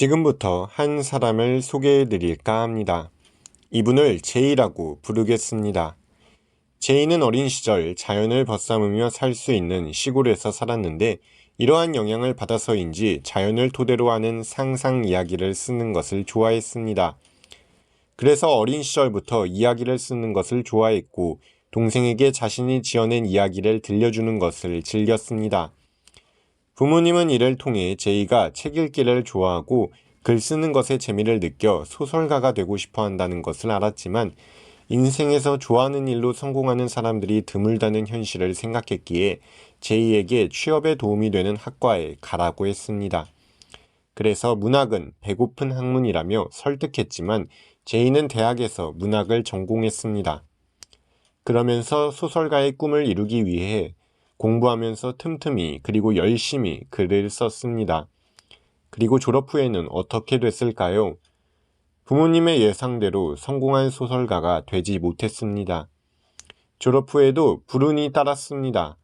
지금부터 한 사람을 소개해 드릴까 합니다. 이분을 제이라고 부르겠습니다. 제이는 어린 시절 자연을 벗삼으며 살 수 있는 시골에서 살았는데 이러한 영향을 받아서인지 자연을 토대로 하는 상상 이야기를 쓰는 것을 좋아했습니다. 그래서 어린 시절부터 이야기를 쓰는 것을 좋아했고 동생에게 자신이 지어낸 이야기를 들려주는 것을 즐겼습니다. 부모님은 이를 통해 제이가 책 읽기를 좋아하고 글 쓰는 것에 재미를 느껴 소설가가 되고 싶어 한다는 것을 알았지만 인생에서 좋아하는 일로 성공하는 사람들이 드물다는 현실을 생각했기에 제이에게 취업에 도움이 되는 학과에 가라고 했습니다. 그래서 문학은 배고픈 학문이라며 설득했지만 제이는 대학에서 문학을 전공했습니다. 그러면서 소설가의 꿈을 이루기 위해 공부하면서 틈틈이 그리고 열심히 글을 썼습니다. 그리고 졸업 후에는 어떻게 됐을까요? 부모님의 예상대로 성공한 소설가가 되지 못했습니다. 졸업 후에도 불운이 따랐습니다.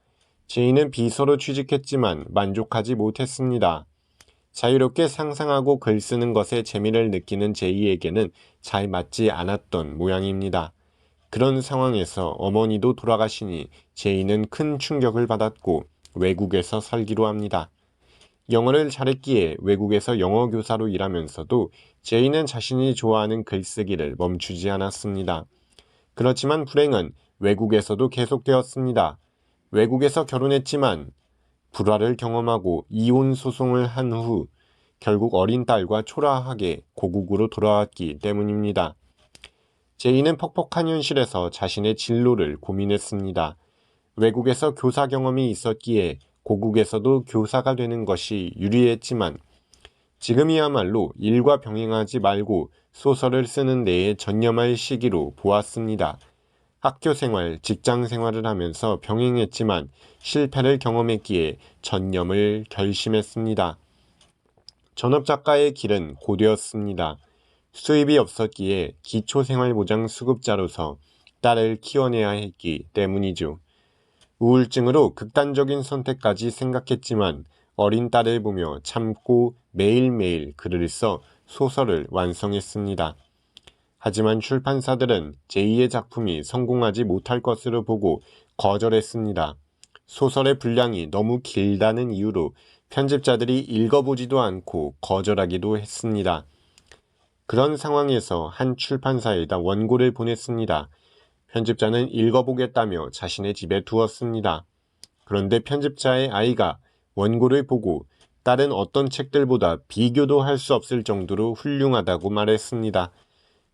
제이는 비서로 취직했지만 만족하지 못했습니다. 자유롭게 상상하고 글 쓰는 것에 재미를 느끼는 제이에게는 잘 맞지 않았던 모양입니다. 그런 상황에서 어머니도 돌아가시니 제이는 큰 충격을 받았고 외국에서 살기로 합니다. 영어를 잘했기에 외국에서 영어 교사로 일하면서도 제이는 자신이 좋아하는 글쓰기를 멈추지 않았습니다. 그렇지만 불행은 외국에서도 계속되었습니다. 외국에서 결혼했지만 불화를 경험하고 이혼 소송을 한 후 결국 어린 딸과 초라하게 고국으로 돌아왔기 때문입니다. 제이는 퍽퍽한 현실에서 자신의 진로를 고민했습니다. 외국에서 교사 경험이 있었기에 고국에서도 교사가 되는 것이 유리했지만 지금이야말로 일과 병행하지 말고 소설을 쓰는 데에 전념할 시기로 보았습니다. 학교 생활, 직장 생활을 하면서 병행했지만 실패를 경험했기에 전념을 결심했습니다. 전업작가의 길은 고되었습니다. 수입이 없었기에 기초생활보장 수급자로서 딸을 키워내야 했기 때문이죠. 우울증으로 극단적인 선택까지 생각했지만 어린 딸을 보며 참고 매일매일 글을 써 소설을 완성했습니다. 하지만 출판사들은 제이의 작품이 성공하지 못할 것으로 보고 거절했습니다. 소설의 분량이 너무 길다는 이유로 편집자들이 읽어보지도 않고 거절하기도 했습니다. 그런 상황에서 한 출판사에다 원고를 보냈습니다. 편집자는 읽어보겠다며 자신의 집에 두었습니다. 그런데 편집자의 아이가 원고를 보고 다른 어떤 책들보다 비교도 할 수 없을 정도로 훌륭하다고 말했습니다.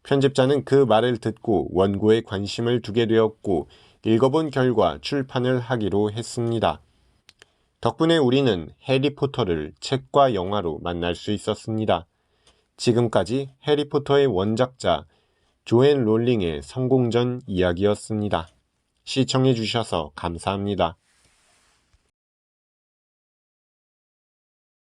편집자는 그 말을 듣고 원고에 관심을 두게 되었고 읽어본 결과 출판을 하기로 했습니다. 덕분에 우리는 해리포터를 책과 영화로 만날 수 있었습니다. 지금까지 해리포터의 원작자 조앤 롤링의 성공 전 이야기였습니다. 시청해 주셔서 감사합니다.